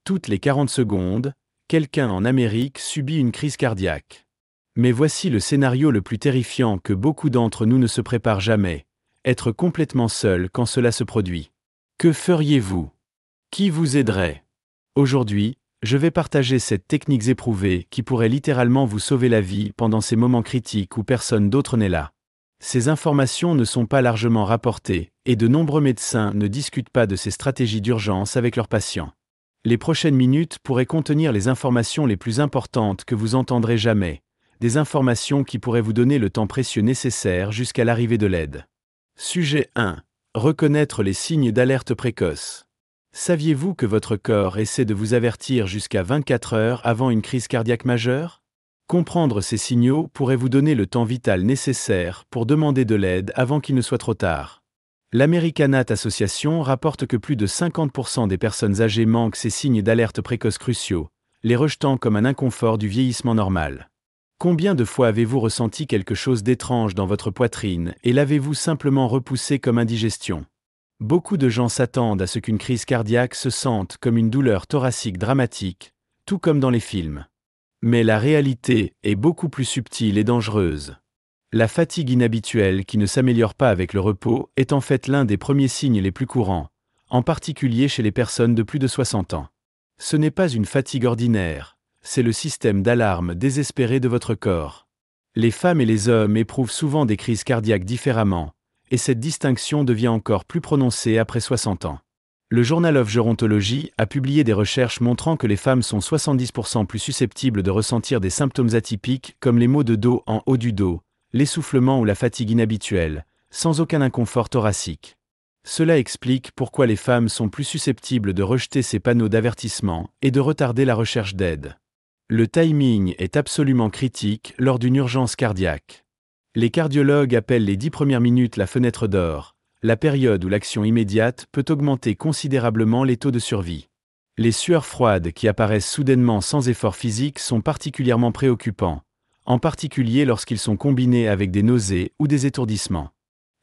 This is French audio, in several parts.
Toutes les 40 secondes, quelqu'un en Amérique subit une crise cardiaque. Mais voici le scénario le plus terrifiant que beaucoup d'entre nous ne se préparent jamais, être complètement seul quand cela se produit. Que feriez-vous? Qui vous aiderait? Aujourd'hui, je vais partager cette technique éprouvée qui pourrait littéralement vous sauver la vie pendant ces moments critiques où personne d'autre n'est là. Ces informations ne sont pas largement rapportées, et de nombreux médecins ne discutent pas de ces stratégies d'urgence avec leurs patients. Les prochaines minutes pourraient contenir les informations les plus importantes que vous entendrez jamais, des informations qui pourraient vous donner le temps précieux nécessaire jusqu'à l'arrivée de l'aide. Sujet 1. Reconnaître les signes d'alerte précoce. Saviez-vous que votre corps essaie de vous avertir jusqu'à 24 heures avant une crise cardiaque majeure? Comprendre ces signaux pourrait vous donner le temps vital nécessaire pour demander de l'aide avant qu'il ne soit trop tard. L'American Heart Association rapporte que plus de 50% des personnes âgées manquent ces signes d'alerte précoce cruciaux, les rejetant comme un inconfort du vieillissement normal. Combien de fois avez-vous ressenti quelque chose d'étrange dans votre poitrine et l'avez-vous simplement repoussé comme indigestion? Beaucoup de gens s'attendent à ce qu'une crise cardiaque se sente comme une douleur thoracique dramatique, tout comme dans les films. Mais la réalité est beaucoup plus subtile et dangereuse. La fatigue inhabituelle qui ne s'améliore pas avec le repos est en fait l'un des premiers signes les plus courants, en particulier chez les personnes de plus de 60 ans. Ce n'est pas une fatigue ordinaire, c'est le système d'alarme désespéré de votre corps. Les femmes et les hommes éprouvent souvent des crises cardiaques différemment, et cette distinction devient encore plus prononcée après 60 ans. Le Journal of Gerontology a publié des recherches montrant que les femmes sont 70% plus susceptibles de ressentir des symptômes atypiques comme les maux de dos en haut du dos, l'essoufflement ou la fatigue inhabituelle, sans aucun inconfort thoracique. Cela explique pourquoi les femmes sont plus susceptibles de rejeter ces panneaux d'avertissement et de retarder la recherche d'aide. Le timing est absolument critique lors d'une urgence cardiaque. Les cardiologues appellent les 10 premières minutes la fenêtre d'or, la période où l'action immédiate peut augmenter considérablement les taux de survie. Les sueurs froides qui apparaissent soudainement sans effort physique sont particulièrement préoccupants, en particulier lorsqu'ils sont combinés avec des nausées ou des étourdissements.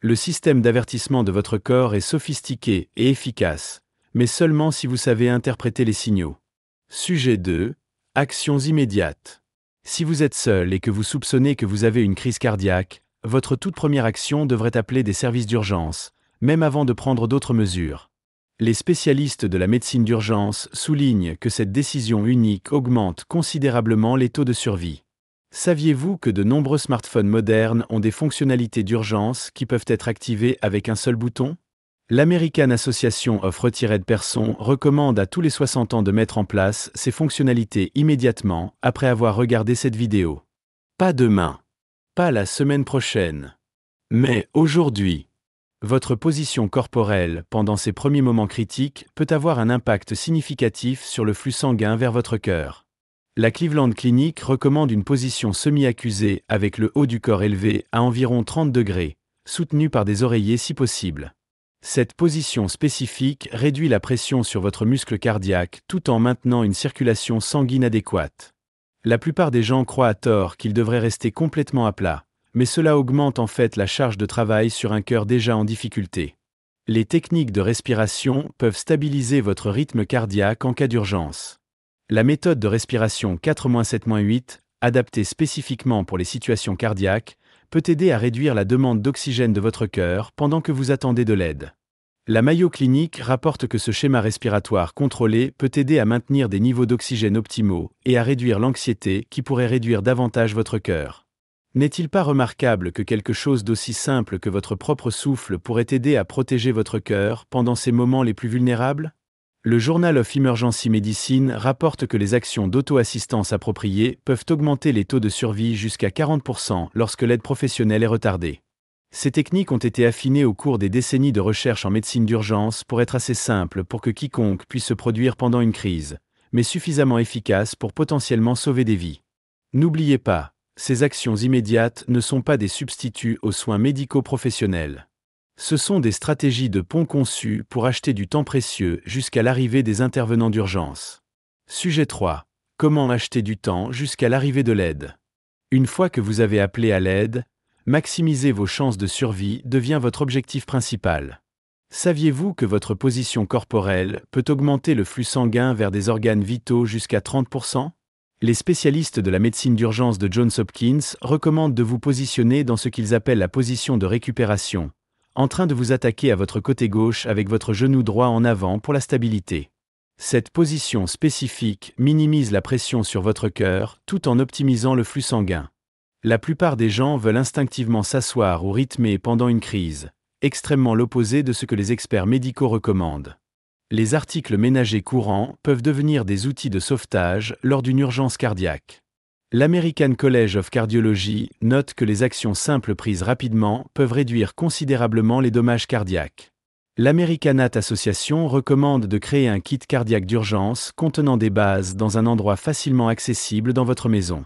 Le système d'avertissement de votre corps est sophistiqué et efficace, mais seulement si vous savez interpréter les signaux. Sujet 2. Actions immédiates. Si vous êtes seul et que vous soupçonnez que vous avez une crise cardiaque, votre toute première action devrait appeler des services d'urgence, même avant de prendre d'autres mesures. Les spécialistes de la médecine d'urgence soulignent que cette décision unique augmente considérablement les taux de survie. Saviez-vous que de nombreux smartphones modernes ont des fonctionnalités d'urgence qui peuvent être activées avec un seul bouton? L'American Association of Retired Persons recommande à tous les 60 ans de mettre en place ces fonctionnalités immédiatement après avoir regardé cette vidéo. Pas demain. Pas la semaine prochaine. Mais aujourd'hui. Votre position corporelle pendant ces premiers moments critiques peut avoir un impact significatif sur le flux sanguin vers votre cœur. La Cleveland Clinic recommande une position semi-accusée avec le haut du corps élevé à environ 30 degrés, soutenue par des oreillers si possible. Cette position spécifique réduit la pression sur votre muscle cardiaque tout en maintenant une circulation sanguine adéquate. La plupart des gens croient à tort qu'ils devraient rester complètement à plat, mais cela augmente en fait la charge de travail sur un cœur déjà en difficulté. Les techniques de respiration peuvent stabiliser votre rythme cardiaque en cas d'urgence. La méthode de respiration 4-7-8, adaptée spécifiquement pour les situations cardiaques, peut aider à réduire la demande d'oxygène de votre cœur pendant que vous attendez de l'aide. La Mayo Clinic rapporte que ce schéma respiratoire contrôlé peut aider à maintenir des niveaux d'oxygène optimaux et à réduire l'anxiété qui pourrait réduire davantage votre cœur. N'est-il pas remarquable que quelque chose d'aussi simple que votre propre souffle pourrait aider à protéger votre cœur pendant ces moments les plus vulnérables? Le Journal of Emergency Medicine rapporte que les actions d'auto-assistance appropriées peuvent augmenter les taux de survie jusqu'à 40% lorsque l'aide professionnelle est retardée. Ces techniques ont été affinées au cours des décennies de recherche en médecine d'urgence pour être assez simples pour que quiconque puisse se produire pendant une crise, mais suffisamment efficaces pour potentiellement sauver des vies. N'oubliez pas, ces actions immédiates ne sont pas des substituts aux soins médicaux professionnels. Ce sont des stratégies de pont conçues pour acheter du temps précieux jusqu'à l'arrivée des intervenants d'urgence. Sujet 3. Comment acheter du temps jusqu'à l'arrivée de l'aide? Une fois que vous avez appelé à l'aide, maximiser vos chances de survie devient votre objectif principal. Saviez-vous que votre position corporelle peut augmenter le flux sanguin vers des organes vitaux jusqu'à 30%? Les spécialistes de la médecine d'urgence de Johns Hopkins recommandent de vous positionner dans ce qu'ils appellent la position de récupération, en train de vous attaquer à votre côté gauche avec votre genou droit en avant pour la stabilité. Cette position spécifique minimise la pression sur votre cœur tout en optimisant le flux sanguin. La plupart des gens veulent instinctivement s'asseoir ou rythmer pendant une crise, extrêmement l'opposé de ce que les experts médicaux recommandent. Les articles ménagers courants peuvent devenir des outils de sauvetage lors d'une urgence cardiaque. L'American College of Cardiology note que les actions simples prises rapidement peuvent réduire considérablement les dommages cardiaques. L'American Heart Association recommande de créer un kit cardiaque d'urgence contenant des bases dans un endroit facilement accessible dans votre maison.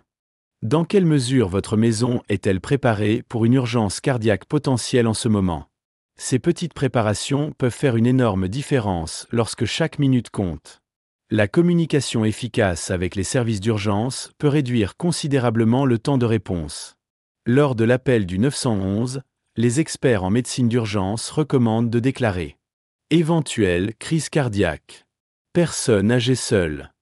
Dans quelle mesure votre maison est-elle préparée pour une urgence cardiaque potentielle en ce moment? Ces petites préparations peuvent faire une énorme différence lorsque chaque minute compte. La communication efficace avec les services d'urgence peut réduire considérablement le temps de réponse. Lors de l'appel du 911, les experts en médecine d'urgence recommandent de déclarer « Éventuelle crise cardiaque. Personne âgée seule.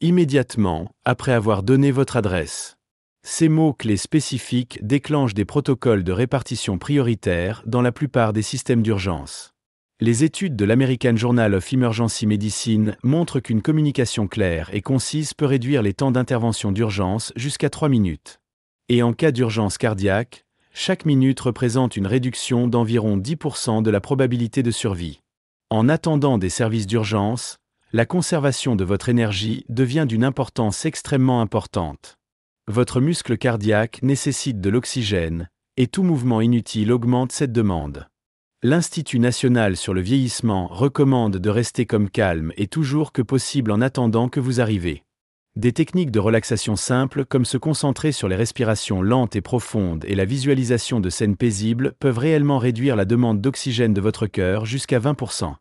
Immédiatement, après avoir donné votre adresse. » Ces mots-clés spécifiques déclenchent des protocoles de répartition prioritaire dans la plupart des systèmes d'urgence. Les études de l'American Journal of Emergency Medicine montrent qu'une communication claire et concise peut réduire les temps d'intervention d'urgence jusqu'à 3 minutes. Et en cas d'urgence cardiaque, chaque minute représente une réduction d'environ 10% de la probabilité de survie. En attendant des services d'urgence, la conservation de votre énergie devient d'une importance extrêmement importante. Votre muscle cardiaque nécessite de l'oxygène, et tout mouvement inutile augmente cette demande. L'Institut national sur le vieillissement recommande de rester comme calme et toujours que possible en attendant que vous arrivez. Des techniques de relaxation simples comme se concentrer sur les respirations lentes et profondes et la visualisation de scènes paisibles peuvent réellement réduire la demande d'oxygène de votre cœur jusqu'à 20%.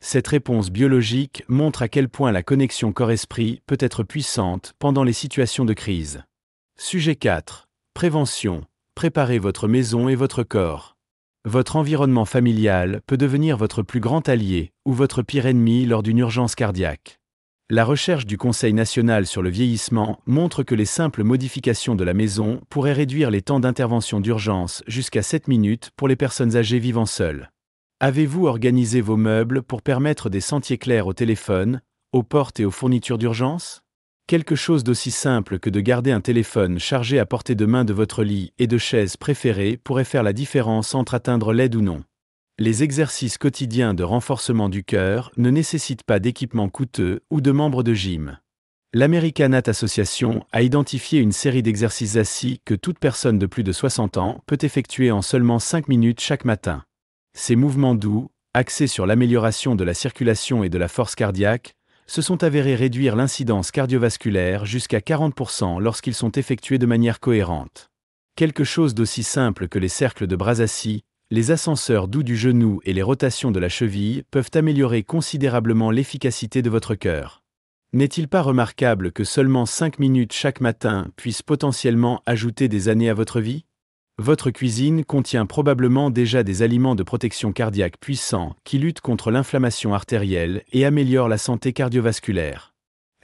Cette réponse biologique montre à quel point la connexion corps-esprit peut être puissante pendant les situations de crise. Sujet 4. Prévention. Préparez votre maison et votre corps. Votre environnement familial peut devenir votre plus grand allié ou votre pire ennemi lors d'une urgence cardiaque. La recherche du Conseil national sur le vieillissement montre que les simples modifications de la maison pourraient réduire les temps d'intervention d'urgence jusqu'à 7 minutes pour les personnes âgées vivant seules. Avez-vous organisé vos meubles pour permettre des sentiers clairs au téléphone, aux portes et aux fournitures d'urgence? Quelque chose d'aussi simple que de garder un téléphone chargé à portée de main de votre lit et de chaise préférée pourrait faire la différence entre atteindre l'aide ou non. Les exercices quotidiens de renforcement du cœur ne nécessitent pas d'équipement coûteux ou de membres de gym. L'American Heart Association a identifié une série d'exercices assis que toute personne de plus de 60 ans peut effectuer en seulement 5 minutes chaque matin. Ces mouvements doux, axés sur l'amélioration de la circulation et de la force cardiaque, se sont avérés réduire l'incidence cardiovasculaire jusqu'à 40% lorsqu'ils sont effectués de manière cohérente. Quelque chose d'aussi simple que les cercles de bras assis, les ascenseurs doux du genou et les rotations de la cheville peuvent améliorer considérablement l'efficacité de votre cœur. N'est-il pas remarquable que seulement 5 minutes chaque matin puissent potentiellement ajouter des années à votre vie? Votre cuisine contient probablement déjà des aliments de protection cardiaque puissants qui luttent contre l'inflammation artérielle et améliorent la santé cardiovasculaire.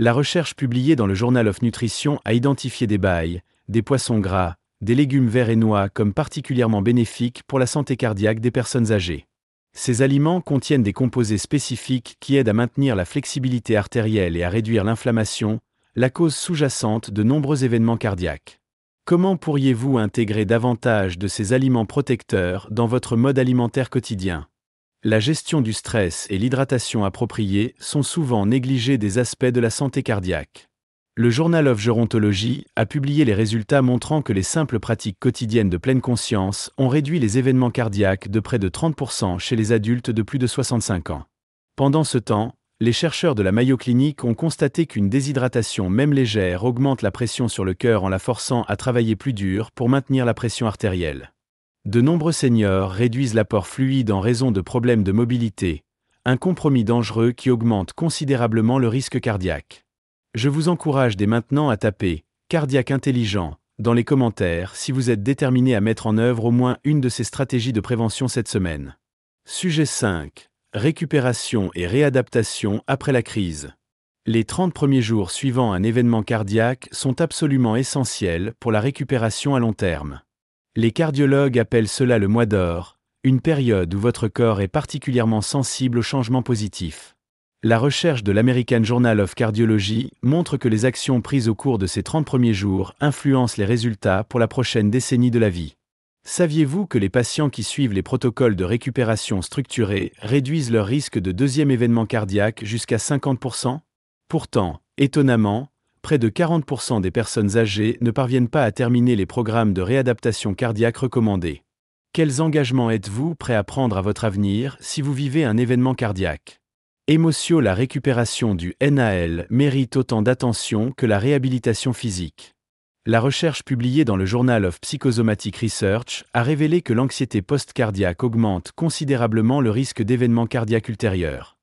La recherche publiée dans le Journal of Nutrition a identifié des bailles, des poissons gras, des légumes verts et noix comme particulièrement bénéfiques pour la santé cardiaque des personnes âgées. Ces aliments contiennent des composés spécifiques qui aident à maintenir la flexibilité artérielle et à réduire l'inflammation, la cause sous-jacente de nombreux événements cardiaques. Comment pourriez-vous intégrer davantage de ces aliments protecteurs dans votre mode alimentaire quotidien? La gestion du stress et l'hydratation appropriée sont souvent négligés des aspects de la santé cardiaque. Le Journal of Gerontology a publié les résultats montrant que les simples pratiques quotidiennes de pleine conscience ont réduit les événements cardiaques de près de 30% chez les adultes de plus de 65 ans. Pendant ce temps, les chercheurs de la Mayo Clinic ont constaté qu'une déshydratation même légère augmente la pression sur le cœur en la forçant à travailler plus dur pour maintenir la pression artérielle. De nombreux seniors réduisent l'apport fluide en raison de problèmes de mobilité, un compromis dangereux qui augmente considérablement le risque cardiaque. Je vous encourage dès maintenant à taper « cardiaque intelligent » dans les commentaires si vous êtes déterminé à mettre en œuvre au moins une de ces stratégies de prévention cette semaine. Sujet 5. Récupération et réadaptation après la crise. Les 30 premiers jours suivant un événement cardiaque sont absolument essentiels pour la récupération à long terme. Les cardiologues appellent cela le mois d'or, une période où votre corps est particulièrement sensible aux changements positifs. La recherche de l'American Journal of Cardiology montre que les actions prises au cours de ces 30 premiers jours influencent les résultats pour la prochaine décennie de la vie. Saviez-vous que les patients qui suivent les protocoles de récupération structurés réduisent leur risque de deuxième événement cardiaque jusqu'à 50%? Pourtant, étonnamment, près de 40% des personnes âgées ne parviennent pas à terminer les programmes de réadaptation cardiaque recommandés. Quels engagements êtes-vous prêt à prendre à votre avenir si vous vivez un événement cardiaque? Émotion. La récupération du NAL mérite autant d'attention que la réhabilitation physique. La recherche publiée dans le Journal of Psychosomatic Research a révélé que l'anxiété post-cardiaque augmente considérablement le risque d'événements cardiaques ultérieurs.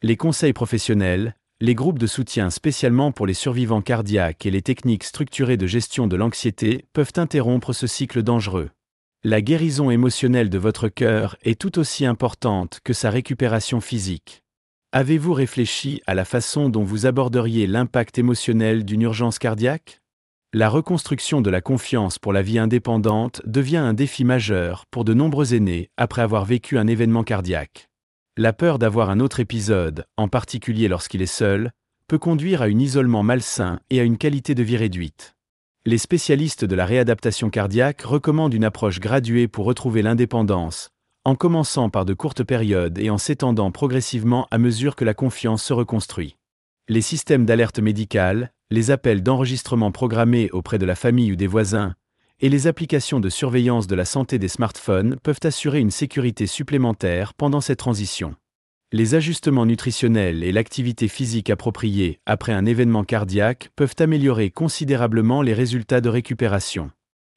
Les conseils professionnels, les groupes de soutien spécialement pour les survivants cardiaques et les techniques structurées de gestion de l'anxiété peuvent interrompre ce cycle dangereux. La guérison émotionnelle de votre cœur est tout aussi importante que sa récupération physique. Avez-vous réfléchi à la façon dont vous aborderiez l'impact émotionnel d'une urgence cardiaque? La reconstruction de la confiance pour la vie indépendante devient un défi majeur pour de nombreux aînés après avoir vécu un événement cardiaque. La peur d'avoir un autre épisode, en particulier lorsqu'il est seul, peut conduire à un isolement malsain et à une qualité de vie réduite. Les spécialistes de la réadaptation cardiaque recommandent une approche graduée pour retrouver l'indépendance, en commençant par de courtes périodes et en s'étendant progressivement à mesure que la confiance se reconstruit. Les systèmes d'alerte médicale, les appels d'enregistrement programmés auprès de la famille ou des voisins, et les applications de surveillance de la santé des smartphones peuvent assurer une sécurité supplémentaire pendant cette transition. Les ajustements nutritionnels et l'activité physique appropriée après un événement cardiaque peuvent améliorer considérablement les résultats de récupération.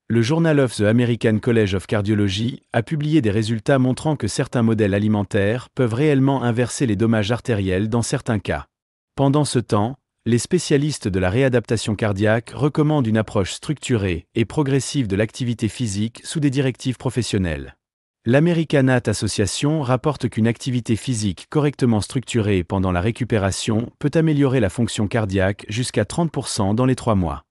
Le Journal of the American College of Cardiology a publié des résultats montrant que certains modèles alimentaires peuvent réellement inverser les dommages artériels dans certains cas. Pendant ce temps, les spécialistes de la réadaptation cardiaque recommandent une approche structurée et progressive de l'activité physique sous des directives professionnelles. L'American Heart Association rapporte qu'une activité physique correctement structurée pendant la récupération peut améliorer la fonction cardiaque jusqu'à 30% dans les 3 mois.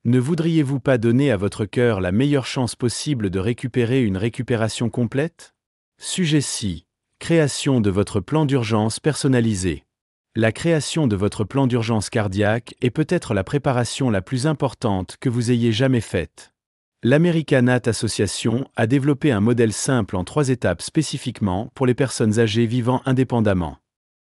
Ne voudriez-vous pas donner à votre cœur la meilleure chance possible de récupérer une récupération complète? Sujet 6. Création de votre plan d'urgence personnalisé. La création de votre plan d'urgence cardiaque est peut-être la préparation la plus importante que vous ayez jamais faite. L'American Heart Association a développé un modèle simple en 3 étapes spécifiquement pour les personnes âgées vivant indépendamment.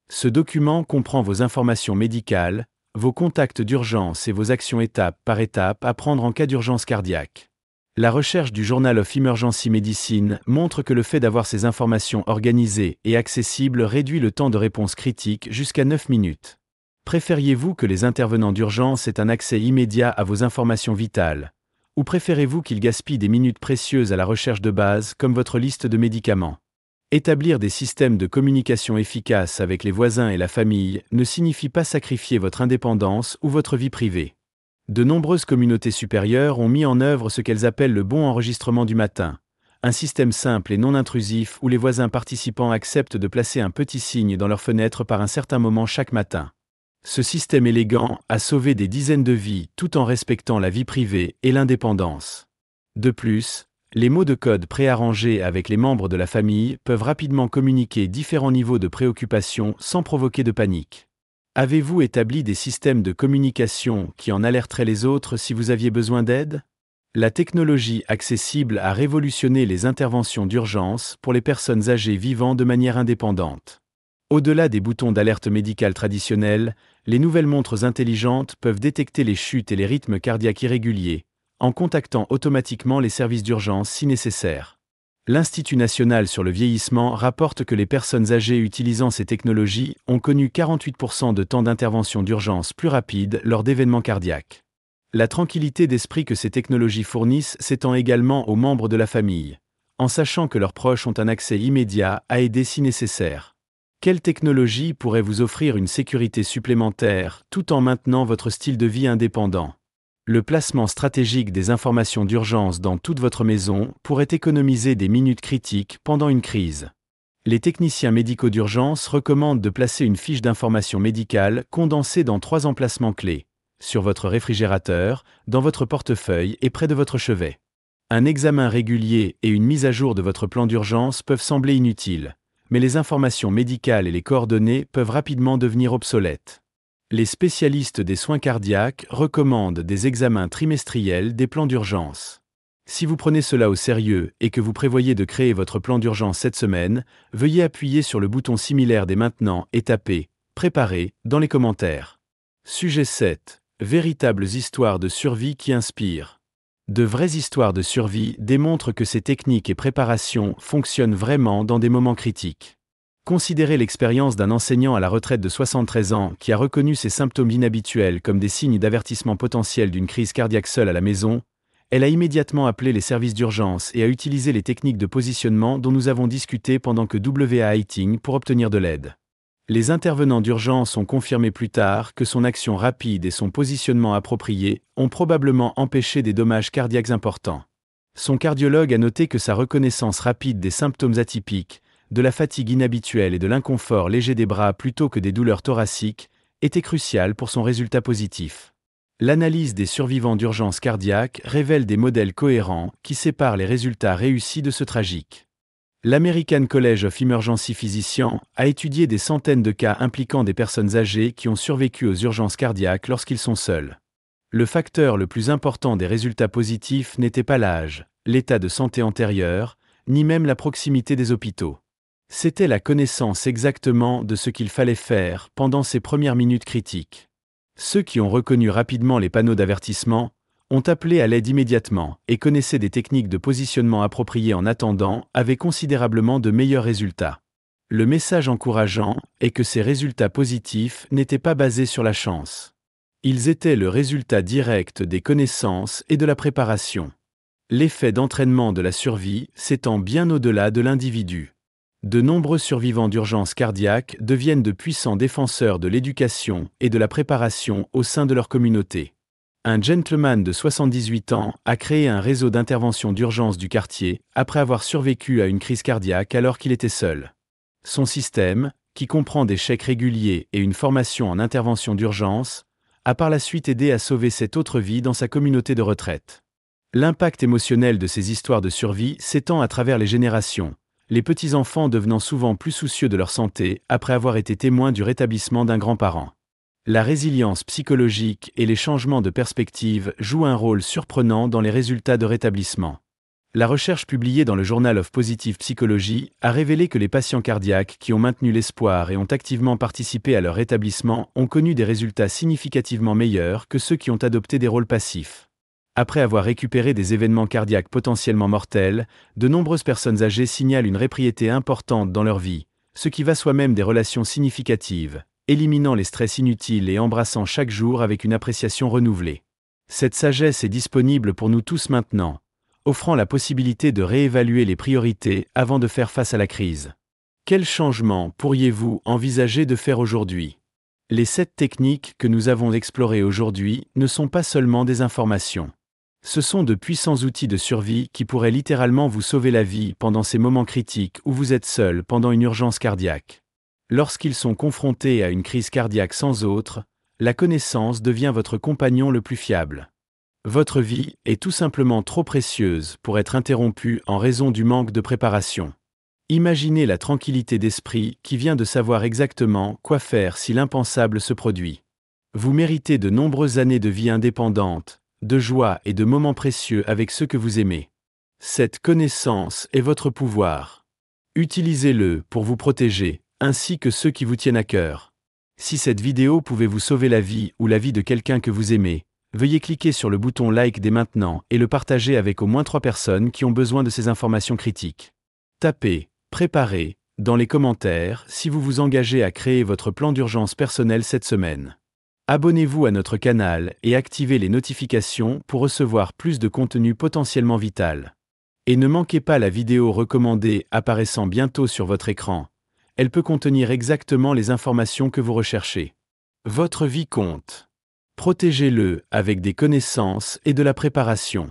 Ce document comprend vos informations médicales, vos contacts d'urgence et vos actions étape par étape à prendre en cas d'urgence cardiaque. La recherche du Journal of Emergency Medicine montre que le fait d'avoir ces informations organisées et accessibles réduit le temps de réponse critique jusqu'à 9 minutes. Préfériez-vous que les intervenants d'urgence aient un accès immédiat à vos informations vitales? Ou préférez-vous qu'ils gaspillent des minutes précieuses à la recherche de base comme votre liste de médicaments? Établir des systèmes de communication efficaces avec les voisins et la famille ne signifie pas sacrifier votre indépendance ou votre vie privée. De nombreuses communautés supérieures ont mis en œuvre ce qu'elles appellent le bon enregistrement du matin, un système simple et non intrusif où les voisins participants acceptent de placer un petit signe dans leur fenêtre par un certain moment chaque matin. Ce système élégant a sauvé des dizaines de vies tout en respectant la vie privée et l'indépendance. De plus, les mots de code préarrangés avec les membres de la famille peuvent rapidement communiquer différents niveaux de préoccupation sans provoquer de panique. Avez-vous établi des systèmes de communication qui en alerteraient les autres si vous aviez besoin d'aide? La technologie accessible a révolutionné les interventions d'urgence pour les personnes âgées vivant de manière indépendante. Au-delà des boutons d'alerte médicale traditionnels, les nouvelles montres intelligentes peuvent détecter les chutes et les rythmes cardiaques irréguliers, en contactant automatiquement les services d'urgence si nécessaire. L'Institut national sur le vieillissement rapporte que les personnes âgées utilisant ces technologies ont connu 48% de temps d'intervention d'urgence plus rapide lors d'événements cardiaques. La tranquillité d'esprit que ces technologies fournissent s'étend également aux membres de la famille, en sachant que leurs proches ont un accès immédiat à aider si nécessaire. Quelle technologie pourrait vous offrir une sécurité supplémentaire tout en maintenant votre style de vie indépendant? Le placement stratégique des informations d'urgence dans toute votre maison pourrait économiser des minutes critiques pendant une crise. Les techniciens médicaux d'urgence recommandent de placer une fiche d'information médicale condensée dans 3 emplacements clés: sur votre réfrigérateur, dans votre portefeuille et près de votre chevet. Un examen régulier et une mise à jour de votre plan d'urgence peuvent sembler inutiles, mais les informations médicales et les coordonnées peuvent rapidement devenir obsolètes. Les spécialistes des soins cardiaques recommandent des examens trimestriels des plans d'urgence. Si vous prenez cela au sérieux et que vous prévoyez de créer votre plan d'urgence cette semaine, veuillez appuyer sur le bouton similaire dès maintenant et taper « Préparer » dans les commentaires. Sujet 7. Véritables histoires de survie qui inspirent. De vraies histoires de survie démontrent que ces techniques et préparations fonctionnent vraiment dans des moments critiques. Considérez l'expérience d'un enseignant à la retraite de 73 ans qui a reconnu ces symptômes inhabituels comme des signes d'avertissement potentiel d'une crise cardiaque seule à la maison. Elle a immédiatement appelé les services d'urgence et a utilisé les techniques de positionnement dont nous avons discuté pendant que WA Heiting pour obtenir de l'aide. Les intervenants d'urgence ont confirmé plus tard que son action rapide et son positionnement approprié ont probablement empêché des dommages cardiaques importants. Son cardiologue a noté que sa reconnaissance rapide des symptômes atypiques, de la fatigue inhabituelle et de l'inconfort léger des bras plutôt que des douleurs thoraciques, était cruciale pour son résultat positif. L'analyse des survivants d'urgence cardiaque révèle des modèles cohérents qui séparent les résultats réussis de ceux tragiques. L'American College of Emergency Physicians a étudié des centaines de cas impliquant des personnes âgées qui ont survécu aux urgences cardiaques lorsqu'ils sont seuls. Le facteur le plus important des résultats positifs n'était pas l'âge, l'état de santé antérieur, ni même la proximité des hôpitaux. C'était la connaissance exactement de ce qu'il fallait faire pendant ces premières minutes critiques. Ceux qui ont reconnu rapidement les panneaux d'avertissement ont appelé à l'aide immédiatement et connaissaient des techniques de positionnement appropriées en attendant avaient considérablement de meilleurs résultats. Le message encourageant est que ces résultats positifs n'étaient pas basés sur la chance. Ils étaient le résultat direct des connaissances et de la préparation. L'effet d'entraînement de la survie s'étend bien au-delà de l'individu. De nombreux survivants d'urgence cardiaque deviennent de puissants défenseurs de l'éducation et de la préparation au sein de leur communauté. Un gentleman de 78 ans a créé un réseau d'intervention d'urgence du quartier après avoir survécu à une crise cardiaque alors qu'il était seul. Son système, qui comprend des chèques réguliers et une formation en intervention d'urgence, a par la suite aidé à sauver cette autre vie dans sa communauté de retraite. L'impact émotionnel de ces histoires de survie s'étend à travers les générations, les petits-enfants devenant souvent plus soucieux de leur santé après avoir été témoins du rétablissement d'un grand-parent. La résilience psychologique et les changements de perspective jouent un rôle surprenant dans les résultats de rétablissement. La recherche publiée dans le Journal of Positive Psychology a révélé que les patients cardiaques qui ont maintenu l'espoir et ont activement participé à leur rétablissement ont connu des résultats significativement meilleurs que ceux qui ont adopté des rôles passifs. Après avoir récupéré des événements cardiaques potentiellement mortels, de nombreuses personnes âgées signalent une répriété importante dans leur vie, ce qui va soi-même des relations significatives, éliminant les stress inutiles et embrassant chaque jour avec une appréciation renouvelée. Cette sagesse est disponible pour nous tous maintenant, offrant la possibilité de réévaluer les priorités avant de faire face à la crise. Quels changements pourriez-vous envisager de faire aujourd'hui ? Les 7 techniques que nous avons explorées aujourd'hui ne sont pas seulement des informations. Ce sont de puissants outils de survie qui pourraient littéralement vous sauver la vie pendant ces moments critiques où vous êtes seul pendant une urgence cardiaque. Lorsqu'ils sont confrontés à une crise cardiaque sans autre, la connaissance devient votre compagnon le plus fiable. Votre vie est tout simplement trop précieuse pour être interrompue en raison du manque de préparation. Imaginez la tranquillité d'esprit qui vient de savoir exactement quoi faire si l'impensable se produit. Vous méritez de nombreuses années de vie indépendante, de joie et de moments précieux avec ceux que vous aimez. Cette connaissance est votre pouvoir. Utilisez-le pour vous protéger, ainsi que ceux qui vous tiennent à cœur. Si cette vidéo pouvait vous sauver la vie ou la vie de quelqu'un que vous aimez, veuillez cliquer sur le bouton like dès maintenant et le partager avec au moins 3 personnes qui ont besoin de ces informations critiques. Tapez « Préparer » dans les commentaires si vous vous engagez à créer votre plan d'urgence personnel cette semaine. Abonnez-vous à notre canal et activez les notifications pour recevoir plus de contenu potentiellement vital. Et ne manquez pas la vidéo recommandée apparaissant bientôt sur votre écran. Elle peut contenir exactement les informations que vous recherchez. Votre vie compte. Protégez-le avec des connaissances et de la préparation.